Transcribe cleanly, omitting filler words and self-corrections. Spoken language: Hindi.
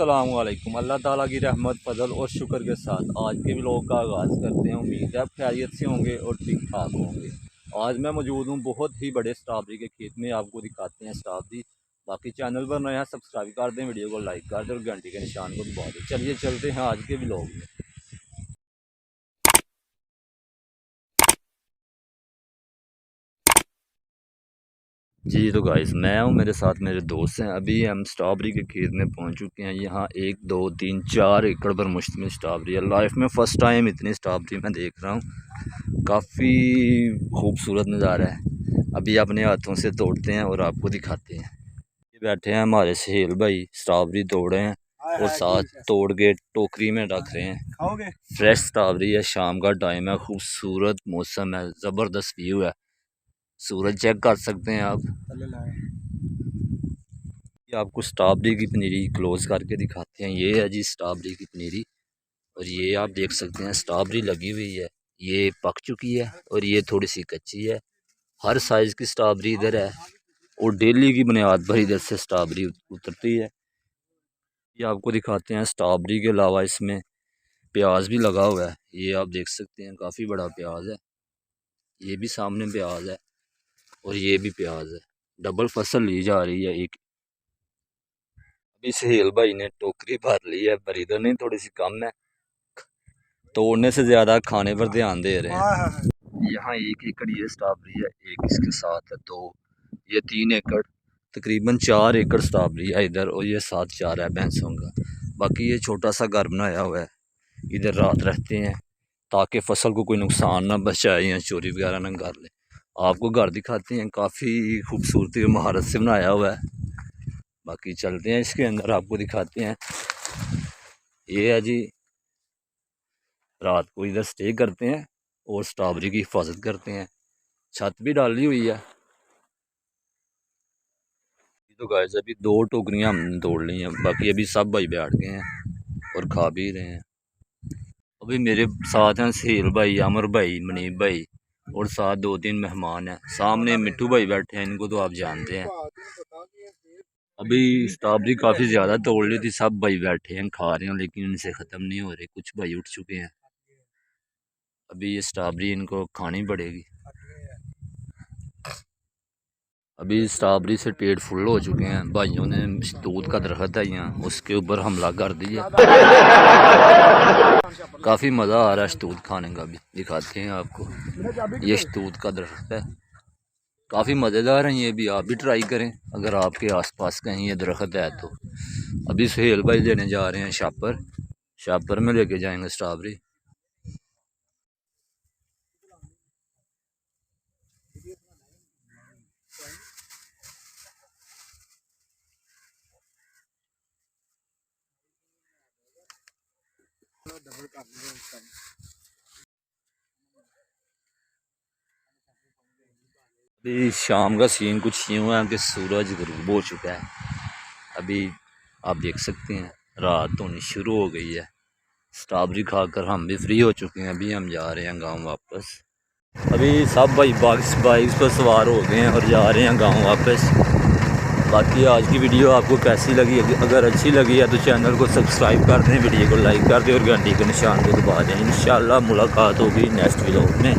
अस्सलाम वालेकुम। अल्लाह ताला की रहमत फ़ज़ल और शुक्र के साथ आज के व्लॉग का आगाज़ करते हैं। उम्मीद है आप खैरियत से होंगे और ठीक ठाक होंगे। आज मैं मौजूद हूँ बहुत ही बड़े स्ट्रॉबेरी के खेत में, आपको दिखाते हैं स्ट्रॉबेरी। बाकी चैनल पर नया सब्सक्राइब कर दें, वीडियो को लाइक कर दें और घंटी के निशान को दबा दें। चलिए चलते हैं आज के व्लॉग में। जी तो गाइस, मैं हूँ, मेरे साथ मेरे दोस्त हैं। अभी हम स्ट्रॉबेरी के खेत में पहुँच चुके हैं। यहाँ 1 2 3 4 एकड़ पर मुश्तमिल स्ट्रॉबेरी है। लाइफ में फ़र्स्ट टाइम इतनी स्ट्रॉबेरी मैं देख रहा हूँ। काफ़ी खूबसूरत नज़ारा है। अभी अपने हाथों से तोड़ते हैं और आपको दिखाते हैं। ये बैठे हैं हमारे सहेल भाई, स्ट्रॉबेरी तोड़ रहे हैं और साथ तोड़ के टोकरी में रख रहे हैं। फ्रेश स्ट्रॉबेरी है, शाम का टाइम है, खूबसूरत मौसम है, ज़बरदस्त व्यू है। सूरज चेक कर सकते हैं आप। ये आपको स्ट्रॉबेरी की पनीरी क्लोज करके दिखाते हैं। ये है जी स्ट्रॉबेरी की पनीरी, और ये आप देख सकते हैं स्ट्रॉबेरी लगी हुई है। ये पक चुकी है और ये थोड़ी सी कच्ची है। हर साइज़ की स्ट्रॉबेरी इधर है और डेली की बुनियाद पर इधर से स्ट्रॉबेरी उतरती है। ये आपको दिखाते हैं स्ट्रॉबेरी के अलावा इसमें प्याज भी लगा हुआ है। ये आप देख सकते हैं, काफ़ी बड़ा प्याज है। ये भी सामने प्याज है और ये भी प्याज है। डबल फसल ली जा रही है। एक अभी सहेल भाई ने टोकरी भर ली है, पर इधर नहीं, थोड़ी सी कम है। तोड़ने से ज़्यादा खाने पर ध्यान दे रहे हैं। यहाँ 1 एकड़ ये स्ट्रॉबेरी है, एक इसके साथ है 2, ये 3 एकड़, तकरीबन 4 एकड़ स्ट्रॉबेरी है इधर, और ये साथ 4 है भैंसों का। बाकी ये छोटा सा घर बनाया हुआ है, इधर रात रहते हैं ताकि फसल को कोई नुकसान ना पहुंचाए या चोरी वगैरह ना कर ले। आपको घर दिखाते हैं, काफ़ी खूबसूरती और महारत से बनाया हुआ है। बाकी चलते हैं इसके अंदर, आपको दिखाते हैं। ये है जी, रात को इधर स्टे करते हैं और स्ट्रॉबेरी की हिफाजत करते हैं। छत भी डाली हुई है। तो गाइस, अभी 2 टोकरियां हमने तोड़ ली हैं, बाकी अभी सब भाई बैठ गए हैं और खा भी रहे हैं। अभी मेरे साथ हैं सहेल भाई, अमर भाई, मनीप भाई, और साथ 2 3 मेहमान हैं। सामने मिट्टू भाई बैठे हैं, इनको तो आप जानते हैं। अभी स्ट्रॉबेरी काफ़ी ज़्यादा तोड़ ली थी, सब भाई बैठे हैं खा रहे हैं, लेकिन इनसे ख़त्म नहीं हो रहे। कुछ भाई उठ चुके हैं। अभी ये स्ट्रॉबेरी इनको खानी पड़ेगी। अभी स्ट्रॉबेरी से पेट फुल हो चुके हैं। भाइयों ने शहतूत का दरख्त है यहाँ, उसके ऊपर हमला कर दिया। काफ़ी मज़ा आ रहा है शहतूत खाने का भी, दिखाते हैं आपको। ये शहतूत का दरख्त है, काफ़ी मज़ेदार है ये भी। आप भी ट्राई करें अगर आपके आसपास कहीं ये दरख्त है तो। अभी सहेल भाई लेने जा रहे हैं शापर में लेके जाएंगे स्ट्रॉबेरी। अभी शाम का सीन कुछ यूँ है कि सूरज ग़ुरूब हो चुका है। अभी आप देख सकते हैं रात होनी शुरू हो गई है। स्ट्रॉबेरी खाकर हम भी फ्री हो चुके हैं। अभी हम जा रहे हैं गांव वापस। अभी सब भाई बाइक्स पर सवार हो गए हैं और जा रहे हैं गांव वापस। बाकी आज की वीडियो आपको कैसी लगी? अगर अच्छी लगी है तो चैनल को सब्सक्राइब कर दें, वीडियो को लाइक कर दें और घंटी के निशान को दबा दें। इंशाल्लाह मुलाकात होगी नेक्स्ट व्लॉग में।